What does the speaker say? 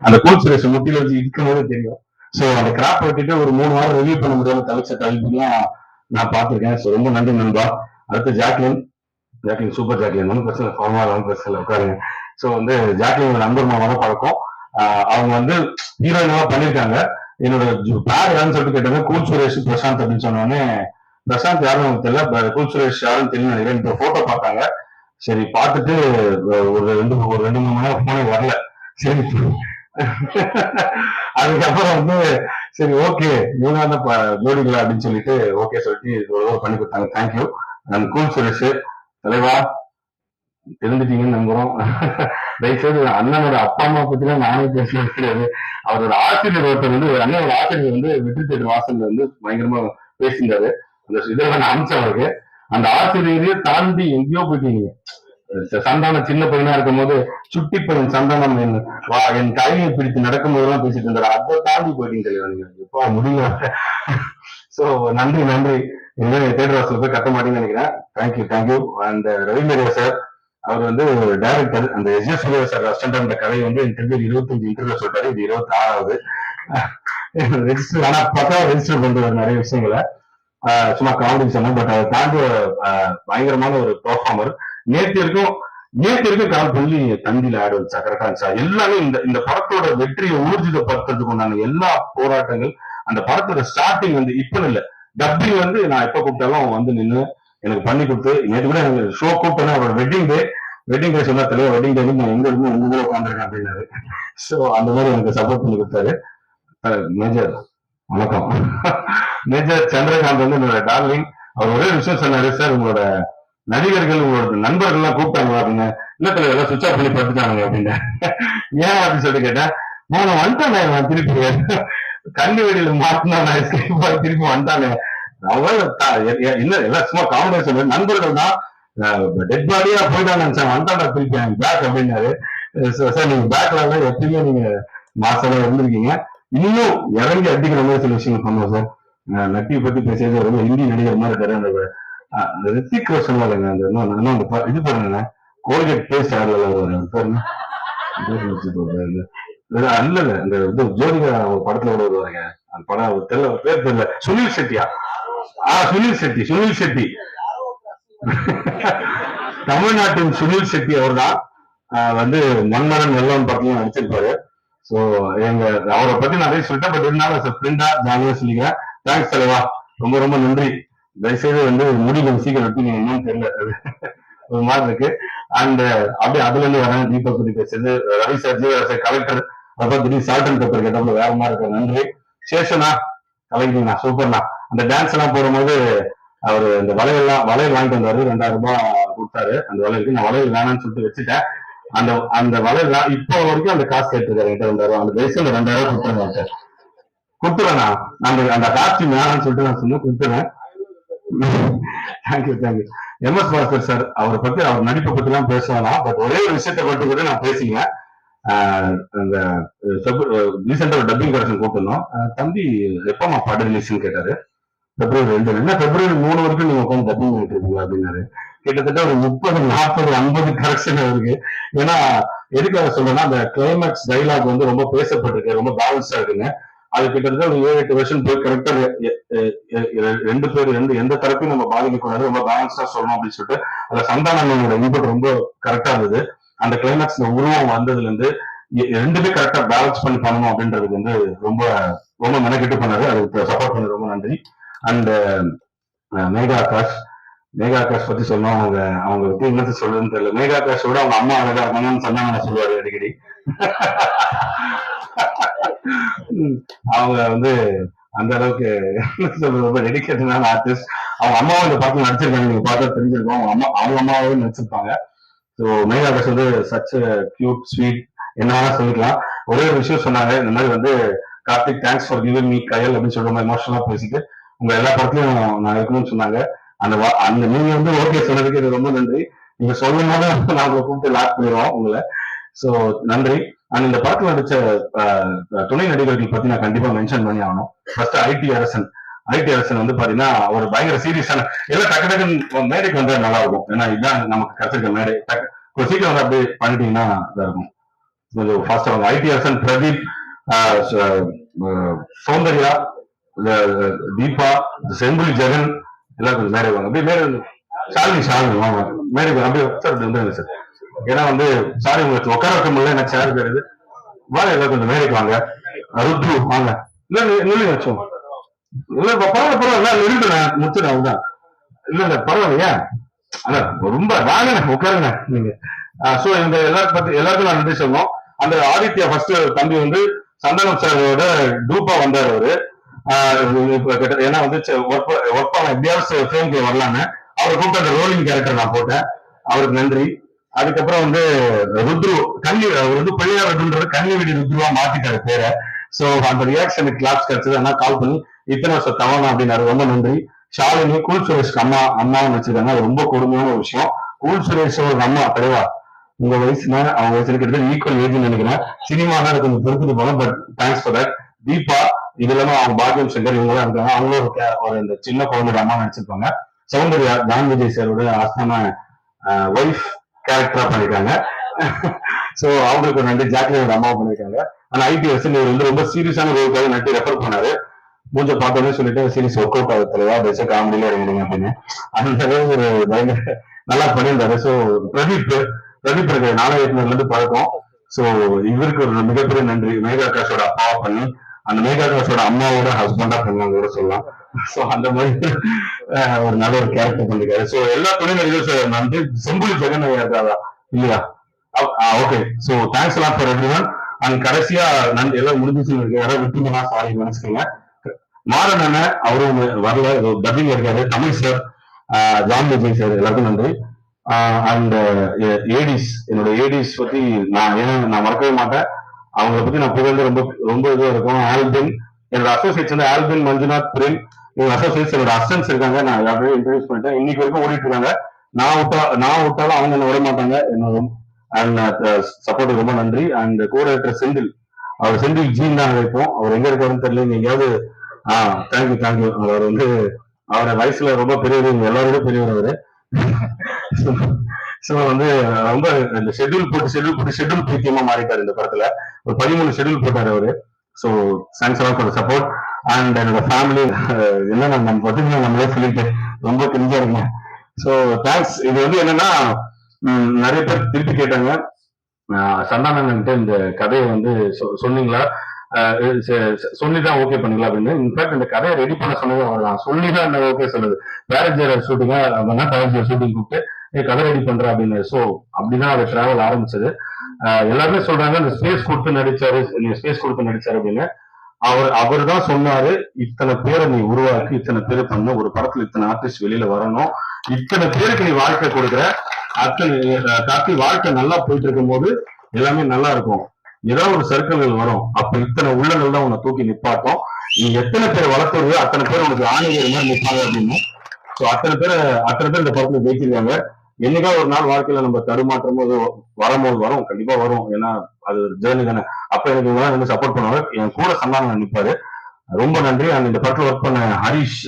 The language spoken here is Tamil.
அந்த கூல் சுரேஷ் முட்டில வச்சு இருக்கும் போது தெரியும். ஸோ அந்த கிராப் வெட்டிட்டு ஒரு 3 வாரம் ரிவ்யூ பண்ண முடியாம தவிச்ச கல்விலாம் நான் பார்த்திருக்கேன். ஸோ ரொம்ப நன்றி நண்பா. அடுத்து ஜாக்லின் சூப்பர் ஜாக்லின் ஒன்றும் பிரச்சனை ஃபார்மா பிரச்சனை உட்காருங்க. ஸோ வந்து ஜாக்லின் நண்பர் மாமான பழக்கம். அவங்க வந்து ஹீரோயினா பண்ணியிருக்காங்க. என்னோட பேர் யாருன்னு சொல்லிட்டு கேட்டாங்க, கூல் சுரேஷ் பிரசாந்த் அப்படின்னு சொன்னோடனே, பிரசாந்த் யாரும் எனக்கு தெரியல, கூல் சுரேஷ் யாரும் தெரியும் நினைக்கிறேன். இப்போ போட்டோ பார்த்தாங்க. சரி பார்த்துட்டு ஒரு ரெண்டு 3 மணி நேரம் போனே வரல. சரி அதுக்கப்புறம் வந்து சரி ஓகே இவங்க தான் ஜோடிகளா அப்படின்னு சொல்லிட்டு ஓகே சொல்லிட்டு பண்ணி கொடுத்தாங்க. தேங்க்யூ. நான் கூல் சுரேஷ் தலைவா தெரிஞ்சுட்டீங்கன்னு நம்புறோம். தயவுசெய்து அண்ணனோட அப்பா அம்மா பத்திலாம் நானே பேச கிடையாது. அவரோட ஆசிரியர் ஒருத்தர் வந்து அண்ணனோட ஆசிரியர் வந்து வெற்றி தேட்டர் வாசல்ல வந்து பயங்கரமா பேசியிருந்தாரு. அந்த இதெல்லாம் நான் அமிச்சேன் அவருக்கு. அந்த ஆசிரியரையே தாண்டி எங்கேயோ போயிட்டீங்க. சந்தானம் சின்ன பையனா இருக்கும் போது சுட்டி பையன் சந்தானம் என் கையை பிடித்து நடக்கும் போதெல்லாம் பேசிட்டு இருந்தாரு. அதை தாண்டி போயிட்டீங்க எப்போ முடியல. சோ நன்றி நன்றி. தேட்டர் வாசல் போய் கட்ட மாட்டேன்னு நினைக்கிறேன். தேங்க்யூ. அந்த ரவீந்திர சார் அவர் வந்து டைரக்டர். அந்த எஸ் சூர்யா சார் அசிஸ்டன்ட் அந்த கதையை வந்து இன்டர்வியூ 25 இன்டர்வியூ சொல்லிட்டாரு. இது 26வது ரெஜிஸ்டர். ஆனா பக்கம் ரெஜிஸ்டர் பண்றாரு நிறைய விஷயங்களை. சும்மா காமெடி சொன்னேன். பட் அதை தாண்டி பயங்கரமான ஒரு பெர்ஃபார்மர். நேற்று கால் பண்ணி தந்தியில ஆடு வச்சா கரெக்டா இருந்துச்சா எல்லாமே. இந்த படத்தோட வெற்றியை ஊர்ஜிதப்படுத்துறதுக்கு உண்டான எல்லா போராட்டங்கள், அந்த படத்தோட ஸ்டார்டிங் வந்து இப்ப இல்ல, டப்பிங் வந்து நான் எப்ப கூப்பிட்டாலும் வந்து நின்று எனக்கு பண்ணி கொடுத்து, நேற்று கூட எனக்கு ஷோ கூப்பிட்டேன்னா அவரோட வெட்டிங் டே சொன்னா தெரியும். வெட்டிங் டே நான் எங்க இருந்து உங்க உட்காந்துருக்கேன் அப்படின்னாரு. சோ அந்த மாதிரி எனக்கு சப்போர்ட் பண்ணி கொடுத்தாரு. மேஜர் வணக்கம். மேஜர் சந்திரகாந்த் வந்து என்னோட டார்லிங். அவர் ஒரே விஷயம் சொன்னாரு, சார் உங்களோட நடிகர்கள் உங்களோட நண்பர்கள் எல்லாம் கூப்பிட்டாங்க அப்படின்னு. இல்ல எல்லாம் சுவிச் ஆஃப் பண்ணி படுத்துட்டாங்க அப்படின்னு. ஏன் அப்படின்னு சொல்லிட்டு கேட்டேன். நான் வந்துட்டானே, நான் திருப்பி கண்ணு வெளியில மாட்டினா திருப்பி வந்துட்டானே. இல்ல எல்லாம் சும்மா காமெடி சொல்ல நண்பர்கள் தான். டெட் பாடியா போயிட்டான்னு நினைச்சேன், வந்துட்டாண்டா திருப்பி பேக் அப்படின்னாரு. சார் நீங்க பேக்ல எல்லாம் எப்பயுமே நீங்க மாசமா இருந்திருக்கீங்க. இன்னும் இறங்கி அடிக்கிற மாதிரி சில விஷயங்கள் பண்ணுவோம் சார். நட்டியை பத்தி பேசியது ரொம்ப ஹிந்தி நடிகர் மாதிரி இருக்காரு. அந்த ரித்திக் ரோஷன் இல்லைங்க, அந்த இது பாருங்க, கோல்கேட் பேஸ்ட் ஆடல இல்ல இந்த இது ஜோதிகா படத்துல கூட வருவாங்க. அந்த படம் தெரியல, பேர் தெரியல. சுனில் செட்டியா? சுனில் செட்டி தமிழ்நாட்டின் சுனில் செட்டி அவர் தான் வந்து மன்மரன் வெள்ளம் படத்தையும் நடிச்சிருப்பாரு. சோ எங்க அவரை பத்தி நிறைய சொல்லிட்டேன். பட் இருந்தாலும் ஃப்ரெண்டா ஜாலியா சொல்லிக்கிறேன். தேங்க்ஸ் தலைவா, ரொம்ப ரொம்ப நன்றி. தயவுசெய்து வந்து முடிவு சீக்கிரம் எடுத்தீங்க, என்னன்னு தெரியல, ஒரு மாதிரி இருக்கு. அண்ட் அப்படியே அதுல இருந்து வரேன். தீபக் பத்தி பேசுறது, ரவி சார் ஜீவராஜ் கலெக்டர், அப்புறம் திடீர் சால்ட் அண்ட் பேப்பர் கேட்டப்ப வேற மாதிரி இருக்கு. நன்றி. சேஷனா கலைஞண்ணா, சூப்பர்ண்ணா. அந்த டான்ஸ் எல்லாம் போடும்போது அவரு இந்த வளையல் வாங்கிட்டு வந்தாரு. 2000 ரூபாய் கொடுத்தாரு அந்த வளையலுக்கு. நான் வளையல் வேணாம்னு சொல்லிட்டு வச்சுட்டேன். அந்த வளையல் இப்போ வரைக்கும் அந்த காசு கேட்டுருக்காரு 2000 அந்த வயசு. அந்த 2000 கொடுத்துறேண்ணா. அந்த காஸ்டியூம் வேணாம்னு சொல்லிட்டு நான் சொன்ன கொடுத்துறேன். தேங்க்யூ. எம்எஸ் பாஸ்கர் சார், அவரை பத்தி அவர் நடிப்பை பத்தி எல்லாம் பேசுவானா. பட் ஒரே ஒரு விஷயத்தை பற்றி கூட நான் பேசிங்க. அந்த ரீசெண்டா ஒரு டப்பிங் கரெக்ஷன் கூப்பிட்டோம். தம்பி எப்பமா படம் ரிலீஸ்ன்னு கேட்டாரு. February 2. என்ன February 3 வரைக்கும் நீங்க உட்காந்து டப்பிங் பண்ணிட்டு இருக்கீங்க அப்படின்னாரு. கிட்டத்தட்ட ஒரு 30, 40, 50 கரெக்ஷன் இருக்கு. ஏன்னா எதுக்காக சொல்றேன்னா, அந்த கிளைமேக்ஸ் டைலாக் வந்து ரொம்ப பேசப்பட்டிருக்கு, ரொம்ப பேலன்ஸா இருக்குங்க. அது கிட்டத்தட்ட ஒரு 7-8 வருஷம் போய் கரெக்டா 2 பேர் எந்த தரப்பையும் நம்ம பாதிக்கக்கூடாது, ரொம்ப பேலன்ஸா சொல்லணும் அப்படின்னு சொல்லிட்டு அந்த சந்தானங்களோட இன்புட் ரொம்ப கரெக்டா இருந்தது. அந்த கிளைமேக்ஸ்ல உருவம் வந்ததுல இருந்து 2 பேர் கரெக்டா பேலன்ஸ் பண்ணி பண்ணணும் அப்படின்றதுக்கு வந்து ரொம்ப ரொம்ப மெனக்கெட்டு பண்ணாரு. அதுக்கு சப்போர்ட் பண்ண ரொம்ப நன்றி. அண்ட் மேகா ஆகாஷ் பத்தி சொன்னோம். அவங்க பத்தி என்னது சொல்றதுன்னு தெரியல. மேகா ஆகாஷோட அவங்க அம்மா அழகா இருக்காங்கன்னு சொன்னாங்க சொல்லுவாரு அடிக்கடி. அவங்க வந்து அந்த அளவுக்கு ரொம்ப டெடிகேட்டடான ஆர்டிஸ்ட். அவங்க அம்மாவும் இந்த படத்துல நடிச்சிருக்காங்க, நீங்க பார்த்தா தெரிஞ்சிருக்கோம். அவங்க அம்மாவும் நடிச்சிருப்பாங்க. ஸோ மேகா ஆகாஷ் வந்து சச் கியூட் ஸ்வீட் என்ன வேணா சொல்லிக்கலாம். ஒரே ஒரு விஷயம் சொன்னாங்க, இந்த மாதிரி வந்து Karthik thanks for giving me கையல் அப்படின்னு சொல்ற எமோஷனலா பேசிட்டு உங்க எல்லா படத்துலயும் நான் இருக்கணும்னு சொன்னாங்க. அந்த நீங்க வந்து ஓகே சொன்னதுக்கு இது ரொம்ப நன்றி. நீங்க சொல்லும் போது நான் உங்களை கூப்பிட்டு லாக் பண்ணிடுவோம் உங்களை. சோ நன்றி. அண்ட் இந்த படத்துல நடிச்ச துணை நடிகர்கள் பத்தி நான் கண்டிப்பா மென்ஷன் பண்ணி ஆகணும். ஃபர்ஸ்ட் ஐடி அரசன் வந்து பாத்தீங்கன்னா ஒரு பயங்கர சீரியஸான எல்லாம் டக்கு டக்குன்னு மேடைக்கு வந்தா நல்லா இருக்கும். ஏன்னா இதுதான் நமக்கு கிடைச்சிருக்க மேடை. சீக்கிரம் வந்து அப்படியே பண்ணிட்டீங்கன்னா இதா இருக்கும். கொஞ்சம் ஃபாஸ்ட் அவங்க ஐடிஆர்சன் பிரதீப், சௌந்தர்யா, தீபா, செம்புலி ஜெகன் எல்லாம் கொஞ்சம் மேடை வாங்க. அப்படியே மேடை ஷாலினி வாங்க மேடை அப்படியே சார் வந்துருங்க சார். ஏன்னா வந்து சாரி உங்களுக்கு உட்கார வைக்க முடியல, எனக்கு சேர் பேருது வாங்க, எல்லாம் கொஞ்சம் மேடைக்கு வாங்க. ருத்ரு வாங்க, இல்ல நில்லு வச்சோம், இல்ல பரவாயில்ல நிறுத்துறேன் முடிச்சிடறேன் அதுதான். இல்ல பரவாயில்லையா, அதான் ரொம்ப வாங்க உட்காருங்க நீங்க. சோ இந்த எல்லாருக்கும் நான் நன்றி சொல்லணும். அந்த ஆதித்யா ஃபர்ஸ்ட் தம்பி வந்து சந்தானம் சாரோட டூப்பா வந்தார் அவரு. ஏன்னா வந்து ஒர்க் பண்ண எப்படியாவது ஃப்ரேம்குள்ள வரலான்னு அவர் கூப்பிட்டு அந்த ரோலிங் கேரக்டர் நான் போட்டேன், அவருக்கு நன்றி. அதுக்கப்புறம் வந்து ருத்ரு கன்னி, அவர் வந்து பிள்ளையார் கன்னி வீடு ருத்ருவா மாத்திட்டாரு பேரை. சோ அந்த ரியாக்ஷனுக்கு கிளாப்ஸ் கிடைச்சது, ஆனா கால் பண்ணி இத்தனை வருஷம் தவணா அப்படின்னாரு, ரொம்ப நன்றி. ஷாலினி கூல் சுரேஷ்க்கு அம்மாவும் வச்சிருக்காங்க, அது ரொம்ப கொடுமையான ஒரு விஷயம். கூல் சுரேஷ் ஒரு அம்மா கிடையா, உங்க வயசுனா அவங்க வயசுல கிட்ட ஈக்குவல் ஏஜ் நினைக்கிறேன். சினிமா தான் கொஞ்சம் பொறுத்துட்டு போனோம், but thanks for that. Deepa, இது இல்லாம அவங்க பாக்கியம் சங்கர் இவங்க எல்லாம் இருக்காங்க, அவங்களும் ஒரு இந்த சின்ன குழந்தைய அம்மா நினைச்சிருப்பாங்க. சௌந்தர்யா ஜான் விஜய் சாரோட ஆஸ்தான ஒய்ஃப் கேரக்டரா பண்ணிருக்காங்க. சோ அவங்களுக்கு நன்றி. ஜாக்லினோட அம்மா பண்ணிருக்காங்க. ஆனா ஐபிஎஸ் வந்து ரொம்ப சீரியஸான ரோலுக்காக நட்டு ரெஃபர் பண்ணாரு. மூஞ்ச பார்த்தோன்னே சொல்லிட்டு சீரியஸ் ஒர்க் அவுட் ஆகுதுவா பெஸ்ட் காமெடியில இறங்கிடுங்க அப்படின்னு. அந்த அளவுக்கு ஒரு பயங்கர நல்லா பண்ணியிருந்தாரு. சோ பிரதீப் இருக்கு நாடகத்துல இருந்து பழக்கம். சோ இவருக்கு ஒரு மிகப்பெரிய நன்றி. மேகா ஆகாஷோட அப்பாவா பண்ணி அந்த மேகா ஆகாஷோட அம்மாவோட ஹஸ்பண்டா பண்ணுவாங்க கூட சொல்லலாம். சோ அந்த மாதிரி ஒரு நல்ல ஒரு கேரக்டர் பண்ணிருக்காரு. சோ எல்லா துணை நடிகரும் நன்றி. செம்புலி ஜெகன் இருக்காதா இல்லையா? ஓகே. சோ தேங்க்ஸ் எல்லாம் ஃபார் எவ்ரிவன். அண்ட் கடைசியா நன்றி எல்லாம் முடிஞ்சிச்சு. யாராவது விட்டுனா சாரி மனசுக்குங்க. மாறன் அண்ணன் அவரும் வரல, டப்பிங் இருக்காரு. Tamil sir, John Vijay sir எல்லாருக்கும் நன்றி. அண்ட் ஏடிஸ், என்னோட ஏடிஸ் பத்தி நான் மறக்கவே மாட்டேன். அவங்களை பத்தி நான் புகழ்ந்து ரொம்ப ரொம்ப இதுவா இருக்கும். ஆல்பின், என்னோட அசோசியேட்ஸ் வந்து ஆல்பின், மஞ்சுநாத், பிரேம், இவங்க அசோசியேட்ஸ் என்னோட அசிஸ்டன்ஸ் இருக்காங்க. நான் அப்படியே இன்ட்ரடியூஸ் பண்ணிட்டேன். இன்னைக்கு வரைக்கும் ஓடிட்டு இருக்காங்க. நான் விட்டாலும் அவங்க என்ன விட மாட்டாங்க. என்னோட சப்போர்ட் ரொம்ப நன்றி. அண்ட் கோ டைரக்டர் செந்தில், அவர் செந்தில் ஜீன் தான் வைப்போம். அவர் எங்க இருக்காருன்னு தெரியல, எங்கேயாவது. தேங்க்யூ. அவர் வந்து அவரை வயசுல ரொம்ப பெரியவர், எல்லாரோட பெரியவர் அவரு. சோ வந்து ரொம்ப இந்த ஷெட்யூல் போட்டு பிடிக்கமா மாறிட்டாரு இந்த படத்துல. ஒரு 13 ஷெட்யூல் போட்டாரு அவரு. சோ தேங்க்ஸ் எல்லாம் ஃபார் சப்போர்ட். அண்ட் என்னோட ஃபேமிலி என்ன நம்ம பார்த்தீங்கன்னா நம்மளே சொல்லிட்டு ரொம்ப தெரிஞ்சா இருங்க. So thanks. இது வந்து என்னன்னா நிறைய பேர் திருப்பி கேட்டாங்க, சந்தானன்ட்டு இந்த கதையை வந்து சொன்னீங்களா, சொல்லிதான் ஓகே பண்ணீங்களா அப்படின்னு. இன்ஃபேக்ட் இந்த கதையை ரெடி பண்ண சொன்னது அவர் தான், சொல்லிதான் இந்த ஓகே சொல்லுது. பேரஜர் ஷூட்டிங்கா அப்படின்னா பேரஜர் ஷூட்டிங் கூப்பிட்டு கதை ரெடி பண்ற அப்படின்னு. சோ அப்படிதான் அது டிராவல் ஆரம்பிச்சது. எல்லாருமே சொல்றாங்க இந்த ஸ்பேஸ் கொடுத்து நடிச்சாரு அப்படின்னு. அவர் தான் சொன்னாரு, இத்தனை பேரை நீ உருவாக்கி இத்தனை பேர் பண்ண ஒரு படத்துல இத்தனை ஆர்டிஸ்ட் வெளியில வரணும், இத்தனை பேருக்கு நீ வாழ்க்கை கொடுக்குற, அத்தனை காட்டி வாழ்க்கை நல்லா போயிட்டு இருக்கும் போது எல்லாமே நல்லா இருக்கும். ஏதாவது ஒரு சர்க்கிள்கள் வரும், அப்ப இத்தனை உள்ளங்கள் தான் உன்னை தூக்கி நிப்பாட்டும். நீ எத்தனை பேர் வளர்த்துறியோ அத்தனை பேர் உனக்கு ஆணையர் மாதிரி நிற்பாங்க அப்படின்னு. சோ அத்தனை பேர் இந்த படத்துல ஜெயிச்சிருக்காங்க. என்னைக்கா ஒரு நாள் வாழ்க்கையில நம்ம தடுமாற்றம் வரும், கண்டிப்பா வரும். ஏன்னா அது ஒரு ஜேர்னி தானே. அப்ப எனக்கு சப்போர்ட் பண்ணுவாங்க, என் கூட சந்தானம் நிற்பாரு. ரொம்ப நன்றி. அந்த இந்த படத்துல ஒர்க் பண்ண ஹரிஷ்,